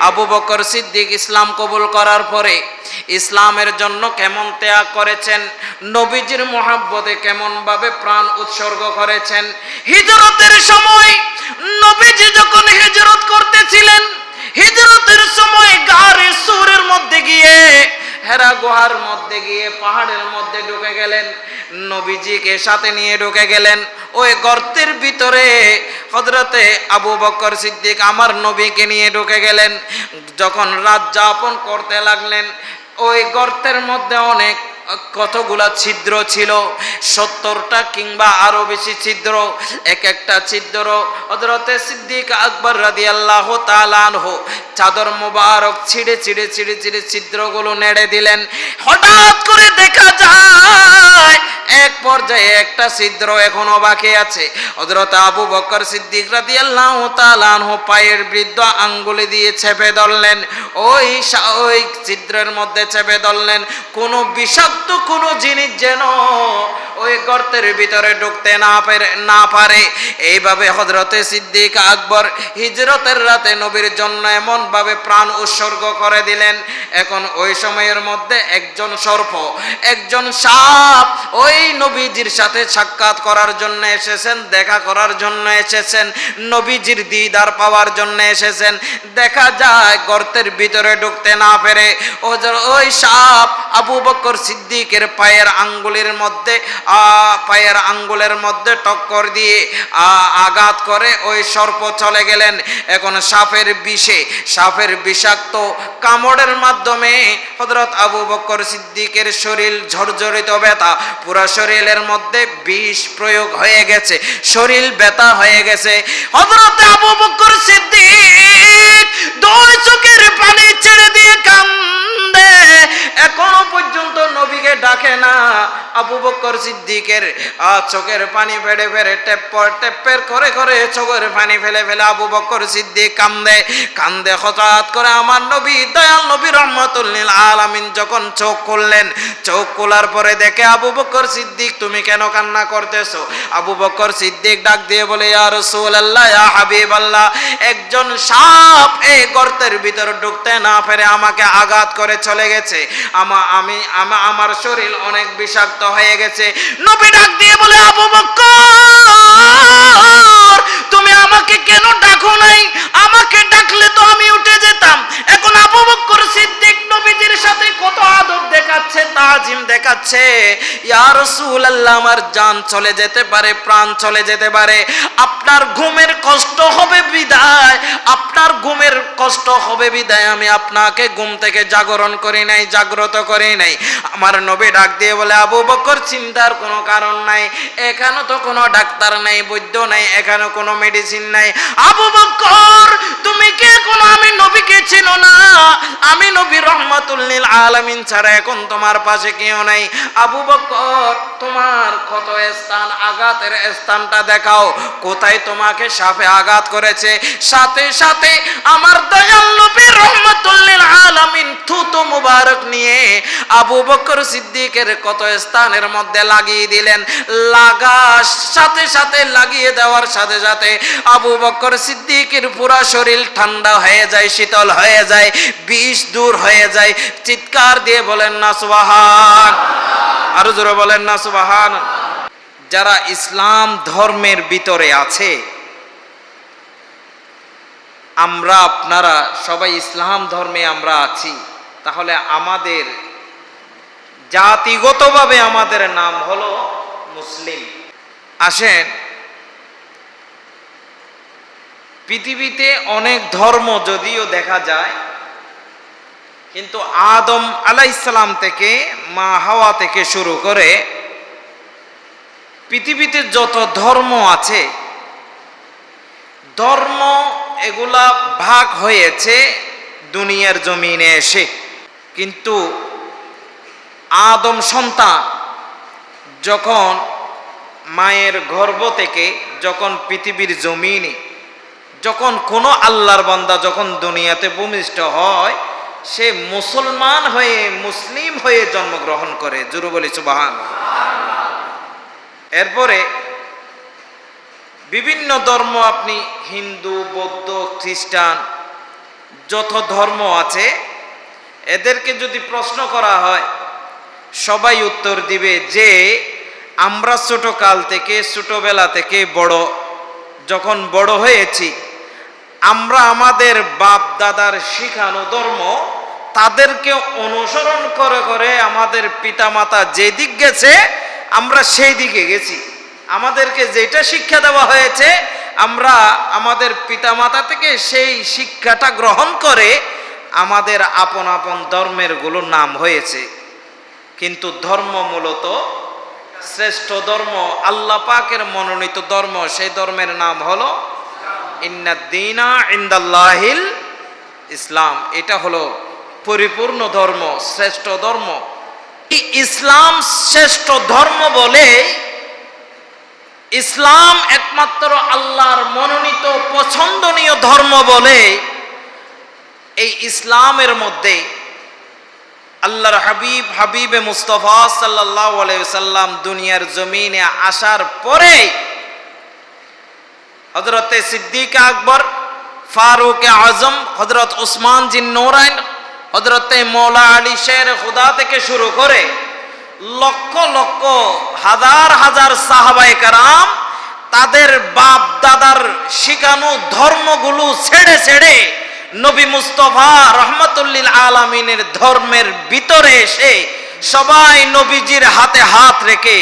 আবু বকর সিদ্দিক ইসলাম কবুল করার পরে ইসলামের জন্য কেমন ত্যাগ করেছেন, নবীজির মহব্বতে কেমন ভাবে প্রাণ উৎসর্গ করেছেন। হিজরতের সময় নবীজি যখন হিজরত করতেছিলেন, হিজরতের সময় গারে সুরের মধ্যে গিয়ে, হেরা গুহার মধ্যে গিয়ে, পাহাড়ের মধ্যে ঢুকে গেলেন, নবীজিকে সাথে নিয়ে ঢুকে গেলেন। ওই গর্তের ভিতরে হযরতে আবু বকর সিদ্দিক আমার নবীকে নিয়ে ঢুকে গেলেন। যখন রাত যাপন করতে লাগলেন, ওই গর্তের মধ্যে অনেক কতগুলা ছিদ্র ছিল, 70টা কিংবা আরো বেশি ছিদ্র। এক একটা ছিদ্র হযরতে সিদ্দিক আকবর রাদিয়াল্লাহু তাআলা আনহু চাদর মোবারক ছিঁড়ে ছিঁড়ে ছিঁড়ে ছিঁড়ে ছিদ্রগুলো নেড়ে দিলেন। হঠাৎ করে দেখা যায় এক পর্যায়ে একটা ছিদ্র এখনো বাকি আছে। হযরত আবু বকর সিদ্দিক রাদিয়াল্লাহু তাআলা আনহু পায়ের বৃদ্ধ আঙ্গুলে দিয়ে চেপে ধরলেন। ওই ছিদ্রের মধ্যে চেপে ধরলেন, কোনো বিষাক্ত কোনো জিনিস যেন ওই গর্তের ভিতরে ঢুকতে না পারে। এইভাবে হযরতে সিদ্দিক আকবর হিজরতের রাতে নবীর জন্য এমন ভাবে প্রাণ উৎসর্গ করে দিলেন। এখন ওই সময়ের মধ্যে একজন সর্প, একজন সাপ ওই নবীজির সাথে সাক্ষাৎ করার জন্য এসেছেন, দেখা করার জন্য এসেছেন, নবীজির দিদার পাওয়ার জন্য এসেছেন। দেখা যায় গর্তের ভিতরে ঢুকতে না পেরে ওই সাপ আবু বকর সিদ্দিকের পায়ের আঙ্গুলের মধ্যে টক্কর দিয়ে আঘাত করে ওই সর্প চলে গেলেন। এখন সাপের বিষাক্ত কামড়ের মাধ্যমে হযরত আবু বকর সিদ্দিকের শরীর ঝরঝরিত ব্যথা, পুরো শরীরের মধ্যে বিষ প্রয়োগ হয়ে গেছে, শরীর ব্যথা হয়ে গেছে। হযরত আবু বকর সিদ্দিক দুই চোখের পানি ছেড়ে দিয়ে কান্দে, এখনো পর্যন্ত নবীকে ডাকে না। আবু বকর সিদ্দিকের চোখের পানি ফেড়ে ফেড়ে টেপ্পের করে করে চোখের পানি ফেলে ফেলে আবু বকর সিদ্দিক কান্দে। হঠাৎ করে আমার নবী, দয়াল নবী রহমাতুল লিল আলামিন যখন চোখ খুললেন, চোখ খোলার পরে দেখে আবু বকর সিদ্দিক তুমি কেন কান্না করতেছো? আবু বকর সিদ্দিক ডাক দিয়ে বলে, ইয়া রাসূলুল্লাহ, ইয়া হাবিবাল্লাহ, একজন সাপ এই গর্তের ভিতর ঢুকতে না পেরে আমাকে আঘাত করে চলে গেছে। আমার শরীর অনেক বিষাক্ত হয়ে গেছে। নবী ডাক দিয়ে বলে, আবু বকর তুমি আমাকে কেন ডাকো নাই? আমাকে ডাকলে তো আমি উঠে যেতাম। এখন আবু বকর সিদ্দিক নবীজির সাথে কত আদব দেখাচ্ছে, তাজিম দেখাচ্ছে। ইয়া রাসূলুল্লাহ, আমার জান চলে যেতে পারে, প্রাণ চলে যেতে পারে, আপনার ঘুমের কষ্ট হবে বিদায়, আমি আপনাকে ঘুম থেকে জাগরণ করি নাই, জাগ্রত করি নাই। আমার নবী ডাক দিয়ে বলে, আবু বকর চিন্তার কোনো কারণ নাই, এখানে তো কোনো ডাক্তার নাই, বৈদ্য নাই, এখানে কোনো মেডিসিন নাই। আবু বকর তুমি কে? কোনো আমি নবীকে চিনো না? আমি নবী রহমাতুল লিল আলামিন ছাড়া এখন তোমার পাশে কেউ নাই। আবু বকর তোমার ক্ষত স্থান, আঘাতের স্থানটা দেখাও, কোথায় তোমাকে সাপে আঘাত করেছে। সাথে সাথে আমার দয়াল নবী রহমাতুল লিল আলামিন থুতু মুবারক নিয়ে আবু বকর সিদ্দিকের কত স্থানের মধ্যে লাগিয়ে দিলেন। লাগিয়ে দেওয়ার সাথে সাথে আবু বকর সিদ্দিকের পুরো শরীর ঠান্ডা হয়ে যায়, শীতল হয়ে যায়, বিষ দূর হয়ে যায়। চিৎকার দিয়ে বলেন না সুবহান, আরো জোরে বলেন না সুবহান। যারা ইসলাম ধর্মের ভিতরে আছে, আমরা আপনারা সবাই ইসলাম ধর্মে আমরা আছি, তাহলে আমাদের জাতিগতভাবে আমাদের নাম হলো মুসলিম। আসেন, পৃথিবীতে অনেক ধর্ম যদিও দেখা যায়, কিন্তু আদম আলাইহিস সালাম থেকে মা হাওয়া থেকে শুরু করে পৃথিবীতে যত ধর্ম আছে, ধর্ম এগুলা ভাগ হয়েছে দুনিয়ার জমিনে এসে। কিন্তু আদম সন্তান যখন মায়ের গর্ভ থেকে যখন পৃথিবীর জমিনে যখন কোনো আল্লাহর বান্দা যখন দুনিয়াতে ভূমিষ্ঠ হয়, সে মুসলমান হয়ে, মুসলিম হয়ে জন্মগ্রহণ করে। জোরে বলি সুবহানাল্লাহ। এরপরে বিভিন্ন ধর্ম, আপনি হিন্দু, বৌদ্ধ, খ্রিস্টান, যত ধর্ম আছে এদেরকে যদি প্রশ্ন করা হয় সবাই উত্তর দিবে যে আমরা ছোটকাল থেকে ছোটবেলা থেকে যখন বড় হয়েছি আমরা আমাদের বাপ দাদার শিখানো ধর্ম তাদেরকে অনুসরণ করে করে আমাদের পিতামাতা যেদিক গেছে আমরা সেই দিকে গেছি। আমাদেরকে যেটা শিক্ষা দেওয়া হয়েছে আমরা আমাদের পিতামাতা থেকে সেই শিক্ষাটা গ্রহণ করে আমাদের আপন আপন ধর্মের গুলো নাম হয়েছে। কিন্তু ধর্ম মূলত শ্রেষ্ঠ ধর্ম, আল্লাহ পাকের মনোনীত ধর্ম, সেই ধর্মের নাম হলো ইন্নাদ-দীনা ইনদাল্লাহিল ইসলাম। এটা হলো পরিপূর্ণ ধর্ম, শ্রেষ্ঠ ধর্ম। ইসলাম শ্রেষ্ঠ ধর্ম বলে, ইসলাম একমাত্র আল্লাহর মনোনীত পছন্দনীয় ধর্ম বলে, এই ইসলামের মধ্যে আল্লাহর হাবিবে মুস্তাফা সাল্লাল্লাহু আলাইহি সাল্লাম দুনিয়ার জমিনে আসার পরে হযরতে সিদ্দিক আকবর, ফারুক আজম, হযরত উসমান জিন নূরাইন, হযরতে মৌলা আলী শের খুদা থেকে শুরু করে লক্ষ লক্ষ হাজার হাজার সাহাবায়ে কেরাম তাদের বাপ দাদার শিখানো ধর্মগুলো ছেড়ে ছেড়ে নবী মুস্তাফা রহমাতুল্লিল আলামিনের ধর্মের ভিতরে এসে সবাই নবীজির হাতে হাত রেখে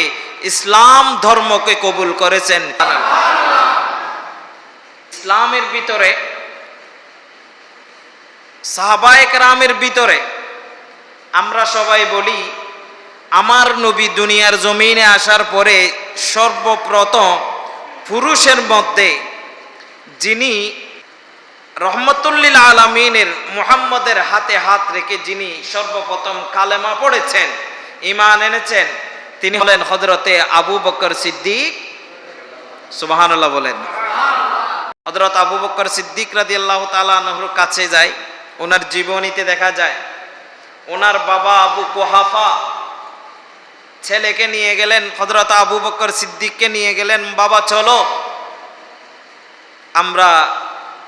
ইসলাম ধর্মকে কবুল করেছেন। ইসলামের ভিতরে সাহাবায়ে কেরামের ভিতরে আমরা সবাই বলি আমার নবী দুনিয়ার জমিনে আসার পরে সর্বপ্রথম পুরুষের মধ্যে যিনি রহমতুল্লিল আলামিনের মুহাম্মদের হাতে হাত রেখে যিনি সর্বপ্রথম কালেমা পড়েছেন, ঈমান এনেছেন, তিনি হলেন হযরতে আবু বকর সিদ্দিক। সুবহানাল্লাহ বলেন। হযরত আবু বকর সিদ্দিক রাদিয়াল্লাহু তাআলা আনহুর কাছে যায়, ওনার জীবনীতে দেখা যায় ওনার বাবা আবু কুহাফা ছেলেকে নিয়ে গেলেন, হযরত আবু বকর সিদ্দিককে নিয়ে গেলেন, বাবা চলো আমরা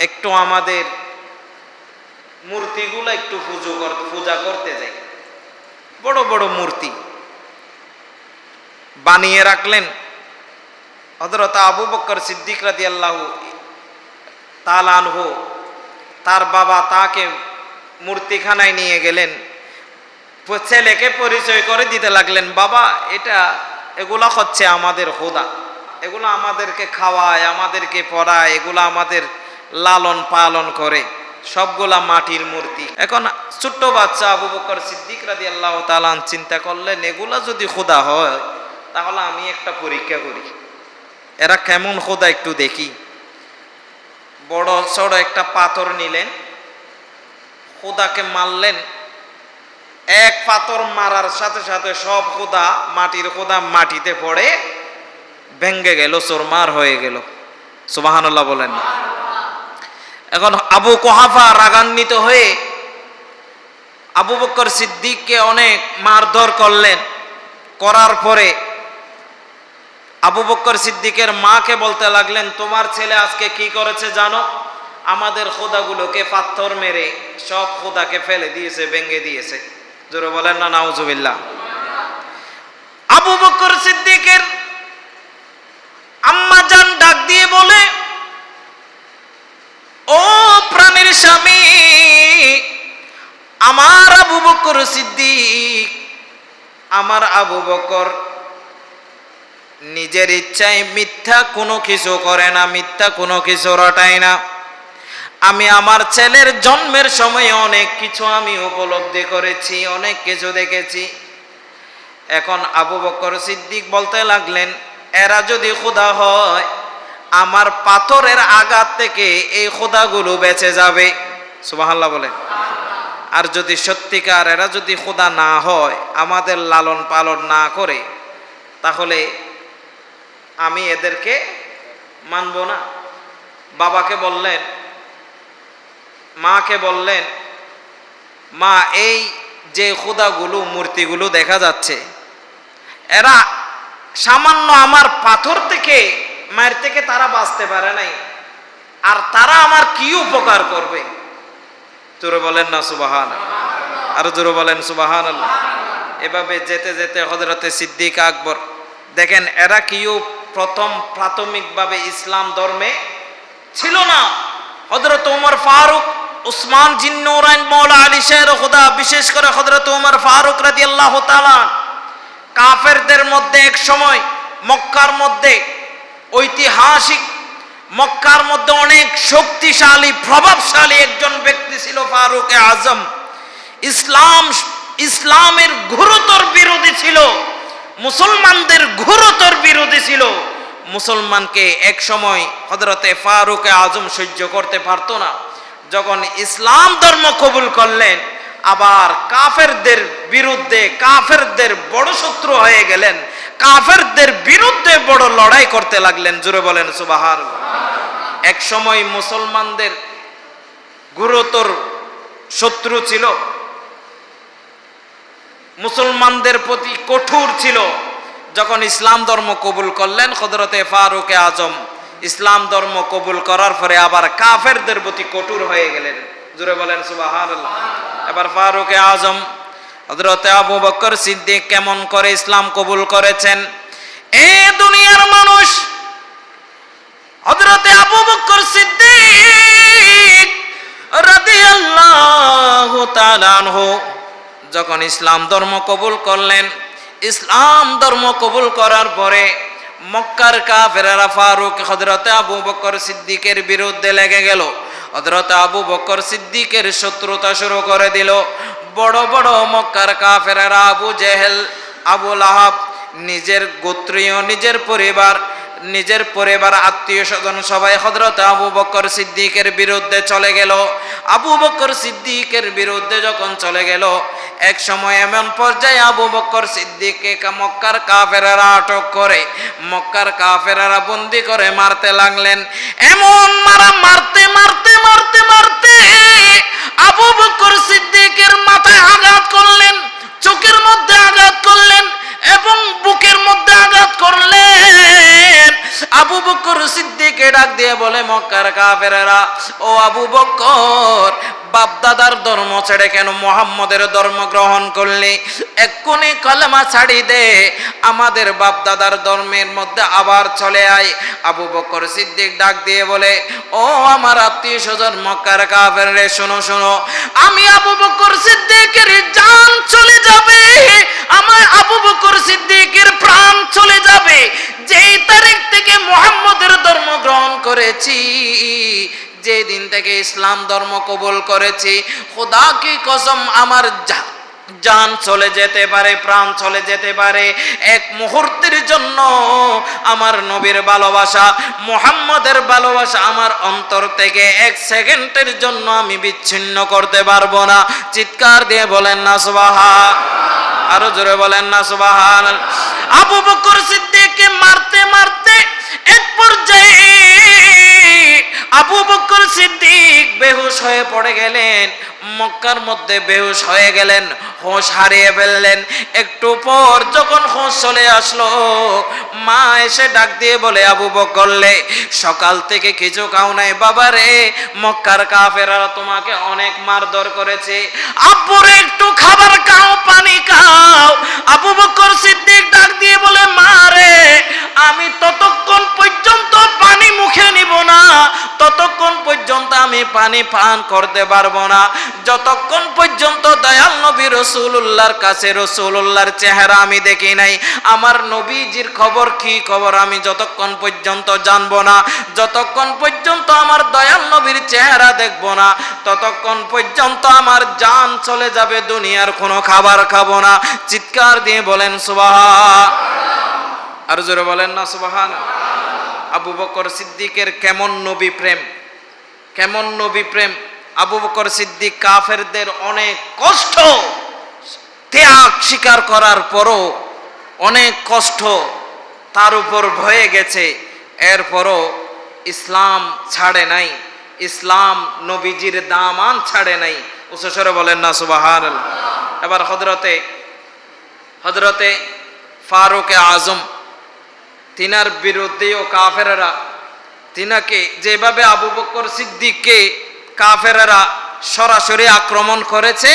একটু আমাদের মূর্তিগুলো একটু পূজা করতে যাই। বড় বড় মূর্তি বানিয়ে রাখলেন। হযরত আবু বকর সিদ্দিক রাদিয়াল্লাহু তাআলা আনহু তার বাবা তাকে মূর্তিখানায় নিয়ে গেলেন, ছেলেকে পরিচয় করে দিতে লাগলেন, বাবা এগুলা হচ্ছে আমাদের খোদা, এগুলো আমাদেরকে খাওয়ায়, আমাদেরকে পড়ায়, এগুলো আমাদের লালন পালন করে, সবগুলা মাটির মূর্তি। এখন ছোট্ট বাচ্চা আবু বকর সিদ্দিক রাদিয়াল্লাহু তাআলা চিন্তা করলেন এগুলা যদি খোদা হয় তাহলে আমি একটা পরীক্ষা করি, এরা কেমন খোদা একটু দেখি। বড় সড় একটা পাথর নিলেন, খোদাকে মারলেন। এক পাথর মারার সাথে সাথে সব খোদা, মাটির খোদা মাটিতে পড়ে ভেঙ্গে গেল, চুরমার হয়ে গেল। সুবহানাল্লাহ বলেন। এখন আবু কুহাফা রাগান্বিত হয়ে আবু বকর সিদ্দিককে অনেক মারধর করলেন। করার পরে আবু বকর সিদ্দিকের মাকে বলতে লাগলেন, তোমার ছেলে আজকে কি করেছে জানো? আমাদের খোদাগুলোকে পাথর মেরে সব খোদাকে ফেলে দিয়েছে, ভেঙ্গে দিয়েছে। জোরে বলেন না নাউজুবিল্লাহ। আবু বকর সিদ্দিকের আম্মা জান ডাক দিয়ে বলে, ও প্রাণের স্বামী আমার আবু বকর সিদ্দিক, আমার আবু বকর নিজের ইচ্ছায় মিথ্যা কোনো কিছু করে না, মিথ্যা কোনো কিছু রটায় না। আমি আমার ছেলের জন্মের সময় অনেক কিছু আমি উপলব্ধি করেছি, অনেক কিছু দেখেছি। এখন আবু বকর সিদ্দিক বলতে লাগলেন, এরা যদি খোদা হয় আমার পাথরের আঘাত থেকে এই খোদাগুলো বেঁচে যাবে। সুবহানাল্লাহ বলে। আর যদি সত্যিকার এরা যদি খোদা না হয়, আমাদের লালন পালন না করে, তাহলে আমি এদেরকে মানব না। বাবাকে বললেন, মাকে বললেন, মা এই যে খোদাগুলো, মূর্তিগুলো দেখা যাচ্ছে, এরা সামান্য আমার পাথর থেকে, মায়ের থেকে তারা বাঁচতে পারে নাই, আর তারা আমার কি উপকার করবে? জোরে বলেন না সুবহানাল্লাহ, আরো জোরে বলেন সুবহানাল্লাহ। এভাবে যেতে যেতে হযরতে সিদ্দিক আকবর দেখেন, এরা কেউ প্রথম প্রাথমিকভাবে ইসলাম ধর্মে ছিল না। হযরত ওমর ফারুক, উসমান জিন্নুরাইন, মাওলা আলী শের খুদা, বিশেষ করে হযরত ওমর ফারুক রাদিয়াল্লাহু তাআলা কাফেরদের মধ্যে এক সময় মক্কার মধ্যে ঐতিহাসিক, মক্কার মধ্যে অনেক শক্তিশালী প্রভাবশালী একজন ব্যক্তি ছিল ফারুক আজম। ইসলামের ঘোরতর বিরোধী ছিল, মুসলমানদের ঘোরতর বিরোধী ছিল। মুসলমানকে এক সময় হযরতে ফারুক আজম সহ্য করতে পারত না। যখন ইসলাম ধর্ম কবুল করলেন, আবার কাফেরদের বিরুদ্ধে, কাফেরদের বড় শত্রু হয়ে গেলেন, কাফেরদের বিরুদ্ধে বড় লড়াই করতে লাগলেন। জোরে বলেন সুবহানাল্লাহ। এক সময় মুসলমানদের গুরুতর শত্রু ছিল, মুসলমানদের প্রতি কঠোর ছিল। যখন ইসলাম ধর্ম কবুল করলেন হযরতে ফারুক আজম, ইসলাম ধর্ম কবুল করার পরে আবার কাফেরদের প্রতি কঠোর হয়ে গেলেন। জোরে বলেন সুবহানাল্লাহ। এবার ফারুক আজম হযরতে আবু বকর সিদ্দিক কেমন করে ইসলাম কবুল করেছেন, এ দুনিয়ার মানুষ, হযরতে আবু বকর সিদ্দিক রাদিয়াল্লাহু তাআলা আনহু যখন ইসলাম ধর্ম কবুল করলেন, ইসলাম ধর্ম কবুল করার পরে মক্কার কাফেররা ফারুক হযরতে আবু বকর সিদ্দিকের বিরুদ্ধে লেগে গেল। হযরতে আবু বকর সিদ্দিকের শত্রুতা শুরু করে দিল। বড় বড় মক্কার কাফেররা, আবু জেহেল, আবু লাহাব, নিজের গোত্রীয়, নিজের পরিবার আত্মীয় স্বজন সবাই হযরত আবু বকর সিদ্দিকের বিরুদ্ধে চলে গেল। আবু বকর সিদ্দিকের বিরুদ্ধে যখন চলে গেল, এক সময় এমন পর্যায়ে আবু বকর সিদ্দিককে মক্কার কাফেররা আটক করে, মক্কার কাফেররা বন্দী করে মারতে লাগলেন। এমন মারতে আবু বকর সিদ্দিকের মাথায় আঘাত করলেন, চোখের মধ্যে আঘাত করলেন এবং বুকের মধ্যে আঘাত করলেন। আবু বকর সিদ্দিককে ডাক দিয়ে বলে, মক্কার কাফেররা, ও আবু বকর, বাপ দাদার ধর্ম ছেড়ে কেন মুহাম্মদের ধর্ম গ্রহণ করলি? এক্ষুনি কলেমা ছাড়ি দে, আমাদের বাপ দাদার ধর্মের মধ্যে আবার চলে আয়। আবু বকর সিদ্দিক ডাক দিয়ে বলে, ও আমার আত্মীয় স্বজন মক্কার কাফেররা, শোনো শোনো, আমি আবু বকর সিদ্দিকের জান চলে যাবে, আমার আবু বকর সিদ্দিকের প্রাণ চলে যাবে যেই তারিখ থেকে মুহাম্মদের ধর্ম গ্রহণ করেছি, যে দিন থেকে ইসলাম ধর্ম কবুল করেছি, খোদা কি কসম, আমার জান চলে যেতে পারে, প্রাণ চলে যেতে পারে, এক মুহূর্তের জন্য আমার নবীর ভালোবাসা, মুহাম্মদের ভালোবাসা আমার অন্তর থেকে এক সেকেন্ডের জন্য আমি বিচ্ছিন্ন করতে পারবো না। চিৎকার দিয়ে বলেন না সুবহান, আরো জোরে বলেন না সুবহান। আবু বকর সিদ্দিককে মারতে এক পর্যায়ে আবু বকর সিদ্দিক বেহুশ হয়ে পড়ে গেলেন, মক্কার মধ্যে বেহুশ হয়ে গেলেন, হোশ হারিয়ে ফেললেন। একটু পর যখন হোশ চলে আসলো, মা এসে ডাক দিয়ে বলে, আবু বকরলে, সকাল থেকে কিছু খাও নাই বাবারে, মক্কার কাফেররা তোমাকে অনেক মারধর করেছে, আব্বুরে একটু খাবার খাও, পানি খাও। আবু বকর সিদ্দিক ডাক দিয়ে বলে, মা রে, আমি ততক্ষণ পর্যন্ত পানি মুখে নিব না, ততক্ষণ পর্যন্ত আমি পানি পান করতে পারবো না, যতক্ষণ পর্যন্ত দয়াল নবী রাসূলুল্লাহর কাছে রাসূলুল্লাহর চেহারা আমি দেখি নাই, আমার নবীজির খবর কি খবর আমি যতক্ষণ পর্যন্ত জানবো না, যতক্ষণ পর্যন্ত আমার দয়াল নবীর চেহারা দেখবো না, ততক্ষণ পর্যন্ত আমার জান চলে যাবে, দুনিয়ার কোনো খাবার খাবো না। চিৎকার দিয়ে বলেন সুবহান, আর জোরে বলেন না সুবহান। আবু বকর সিদ্দিকের কেমন নবী প্রেম, কেমন নবী প্রেম। আবু বকর সিদ্দিক কাফেরদের অনেক কষ্ট ত্যাগ স্বীকার করার পরও, অনেক কষ্ট তার উপর হয়ে গেছে, এরপরও ইসলাম ছাড়ে নাই, ইসলাম নবীজির দামান ছাড়ে নাই। উচ্চস্বরে বলেন না সুবহানাল্লাহ। এবার হযরতে ফারুক আজম, তিনার বিরুদ্ধেও কাফেররা তিনাকে যেভাবে আবু বকর সিদ্দিককে কাফেররা সরাসরি আক্রমণ করেছে,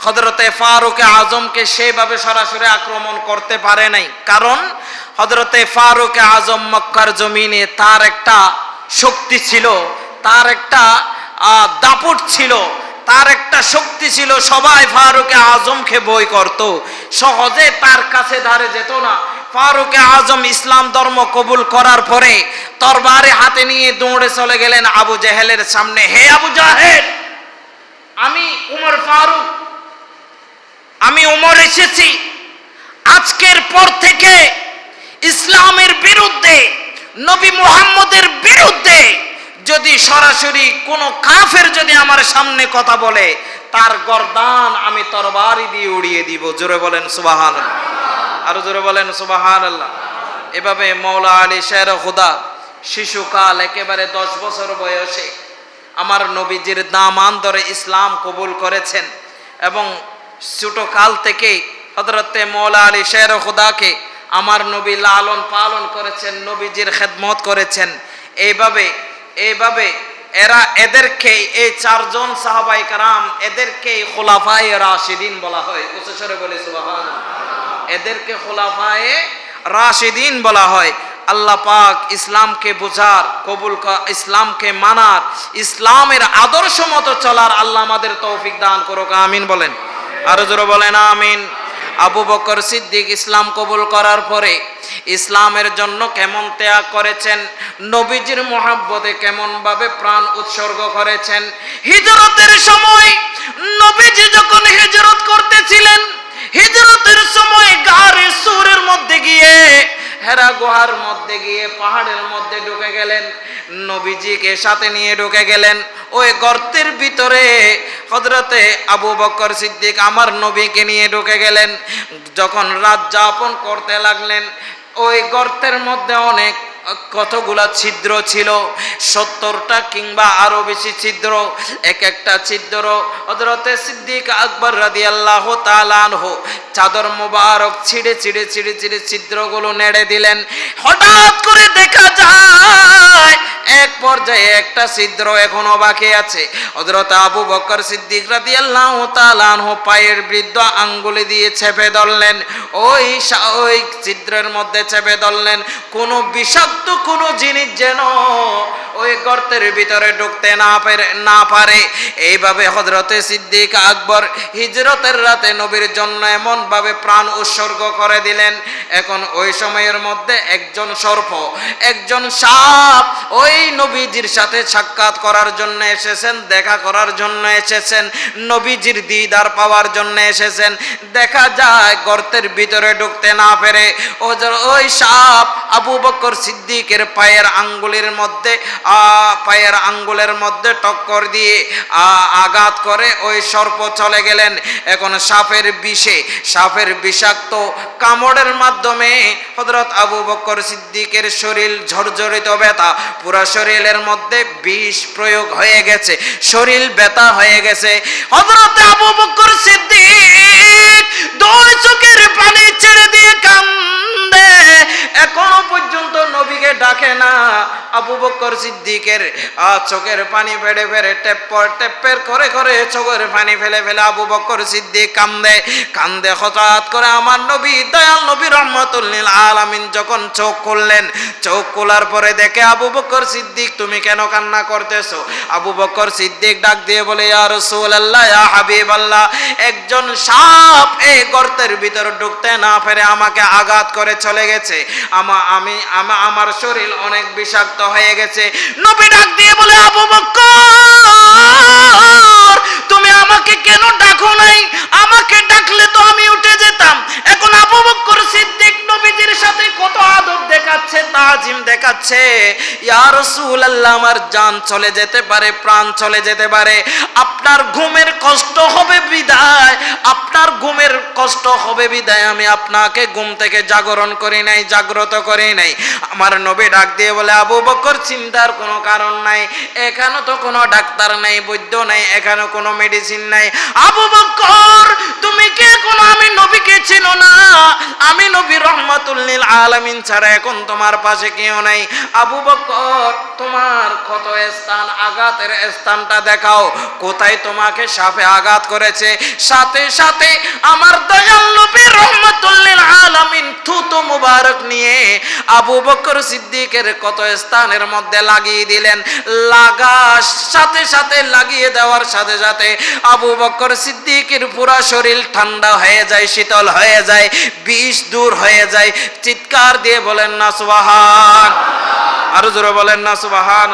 হযরতে ফারুক আজমকে সেভাবে সরাসরি আক্রমণ করতে পারে নাই। কারণ হযরতে ফারুক আজম মক্কার জমিনে তার একটা শক্তি ছিল, তার একটা দাপট ছিল, তার একটা শক্তি ছিল। সবাই ফারুক আজমকে ভয় করত, সহজে তার কাছে ধারে যেত না। ফারুক আজম ইসলাম ধর্ম কবুল করার পরে তরবারি হাতে নিয়ে দৌড়ে চলে গেলেন আবু জেহেলের সামনে। হে আবু জাহেল, আমি উমর ফারুক, আমি উমর এসেছি। আজকের পর থেকে ইসলামের বিরুদ্ধে, নবী মুহাম্মদের বিরুদ্ধে যদি সরাসরি কোনো কাফের যদি আমার সামনে কথা বলে, তার গর্দান আমি তরবারি দিয়ে উড়িয়ে দিব। জোরে বলেন সুবহানাল্লাহ, আরো জোরে বলেন সুবহানাল্লাহ। এভাবে মওলা আলী শের খুদা শিশুকাল একেবারে 10 বছর বয়সে আমার নবীজির দামান ধরে ইসলাম কবুল করেছেন এবং ছোট কাল থেকেই হযরতে মওলা আলী শের খুদাকে আমার নবী লালন পালন করেছেন, নবীজির খেদমত করেছেন। এইভাবে এদেরকে এই 4 জন সাহাবায়ে কেরাম, এদেরকে খুলাফায়ে রাশিদিন বলা হয়। উচ্চস্বরে বলি সুবহানাল্লাহ। এদেরকে খুলাফায়ে রাশিদিন বলা হয়। আল্লাহ পাক ইসলামকে বুঝার, কবুল ইসলামকে মানার, ইসলামের আদর্শ মতো চলার আল্লাহ আমাদের তৌফিক দান করুক, আমিন বলেন। আরো জোরে বলেন আমিন। আবু বকর সিদ্দিক ইসলাম কবুল করার পরে ইসলামের জন্য কেমন ত্যাগ করেছেন, নবীজির মহব্বতে কেমন ভাবে প্রাণ উৎসর্গ করেছেন। হিজরতের সময় নবীজি যখন হিজরত করতেছিলেন, হিজরতের সময় গারে সুরের মধ্যে গিয়ে, হেরা গুহার মধ্যে গিয়ে, পাহাড়ের মধ্যে ঢুকে গেলেন, নবীজিকে সাথে নিয়ে ঢুকে গেলেন। ওই গর্তের ভিতরে হযরতে আবু বকর সিদ্দিক আমার নবীকে নিয়ে ঢুকে গেলেন। যখন রাত যাপন করতে লাগলেন, ওই গর্তের মধ্যে অনেক কতগুলা ছিদ্র ছিল, 70টা কিংবা আরো বেশি ছিদ্র। এক একটা ছিদ্র হযরতে সিদ্দিক আকবর রাদিয়াল্লাহু তাআলা আনহু চাদর মোবারক ছিঁড়ে ছিঁড়ে ছিঁড়ে ছিঁড়ে ছিদ্রগুলো নেড়ে দিলেন। হঠাৎ করে দেখা যায় এক পর্যায়ে একটা ছিদ্র এখনো বাকি আছে। হযরত আবু বকর সিদ্দিক রাদিয়াল্লাহু তাআলা আনহু পায়ের বৃদ্ধ আঙ্গুলে দিয়ে চেপে ধরলেন। ওই ছিদ্রের মধ্যে চেপে ধরলেন, কোনো বিষাক্ত কোনো জিনিস যেন ওই গর্তের ভিতরে ঢুকতে না পারে। এইভাবে হযরতে সিদ্দিক আকবর হিজরতের রাতে নবীর জন্য এমন ভাবে প্রাণ উৎসর্গ করে দিলেন। এখন ওই সময়ের মধ্যে একজন সর্প, একজন সাপ ওই নবীজির সাথে সাক্ষাৎ করার জন্য এসেছেন, দেখা করার জন্য এসেছেন, নবীজির দিদার পাওয়ার জন্য এসেছেন। দেখা যায় গর্তের ভিতরে ঢুকতে না পেরে ওই সাপ আবু বকর সিদ্দিকের পায়ের আঙ্গুলের মধ্যে টক্কর দিয়ে আঘাত করে ওই সর্প চলে গেলেন। এখন সাপের বিষাক্ত কামড়ের মাধ্যমে হযরত আবু বকর সিদ্দিকের শরীর ঝরঝরিত ব্যথা, পুরো শরীরের মধ্যে বিষ প্রয়োগ হয়ে গেছে, শরীর ব্যথা হয়ে গেছে। হযরত আবু বকর সিদ্দিক 2 চোখের পানি ছেড়ে দিয়ে কান্দে, এখনো পর্যন্ত নবীকে ডাকে না। আবু বকর সিদ্দিকের চোখের পানি ফেড়ে ফেড়ে টেপ্পের করে করে চোখের পানি ফেলে ফেলে আবু বকর সিদ্দিক কান্দে। হঠাৎ করে আমার নবী, দয়াল নবী রহমাতুল লিল আলামিন যখন চোখ খুললেন, চোখ খোলার পরে দেখে আবু বকর সিদ্দিক, তুমি কেন কান্না করতেছো? আবু বকর সিদ্দিক ডাক দিয়ে বলে, ইয়া রাসূলুল্লাহ, ইয়া হাবিবাল্লাহ, একজন সাপ এই গর্তের ভিতর ঢুকতে না পেরে আমাকে আঘাত করে চলে গেছে। আমার শরীর অনেক বিষাক্ত হয়ে গেছে। নবী ডাক দিয়ে বলে, আবু বকর, তুমি আমাকে কেন ডাকো নাই? আমাকে ডাকলে তো আমি উঠে যেতাম। এখন আবু বকর সিদ্দিক নবীজির সাথে কত আদব দেখাচ্ছে, তাজিম দেখাচ্ছে। ইয়া রাসূলুল্লাহ, আমার জান চলে যেতে পারে, প্রাণ চলে যেতে পারে, আপনার ঘুমের কষ্ট হবে বিদায়, আমি আপনাকে ঘুম থেকে জাগরণ করি নাই, জাগ্রত করি নাই। আমার নবী ডাক দিয়ে বলে, আবু বকর, চিন্তার কোনো কারণ নাই, এখানে তো কোনো ডাক্তার নাই, বৈদ্য নাই, এখানে কোনো মেডিসিন নাই। আবু বকর, তুমি কি এখনো আমি নবীকে চিনো না? আমি নবী রহমাতুল লিল আলামিন ছাড়া এখন তোমার পাশে কেউ নাই। আবু বকর, তোমার ক্ষত স্থান, আঘাতের স্থানটা দেখাও, কোথায় তোমাকে সাপে আঘাত করেছে। সাথে সাথে আমার দয়াল নবী রহমাতুল লিল আলামিন থুতু মুবারক নিয়ে আবু বকর সিদ্দিকের ক্ষত স্থানের মধ্যে লাগিয়ে দিলেন। সাথে সাথে লাগিয়ে দেওয়ার সাথে সাথে আবু বকর সিদ্দিকের পুরো শরীর ঠান্ডা হয়ে যায়, শীতল হয়ে যায়, বিষ দূর হয়ে যায়। চিৎকার দিয়ে বলেন না সুবহান, আরো জোরে বলেন না সুবহান।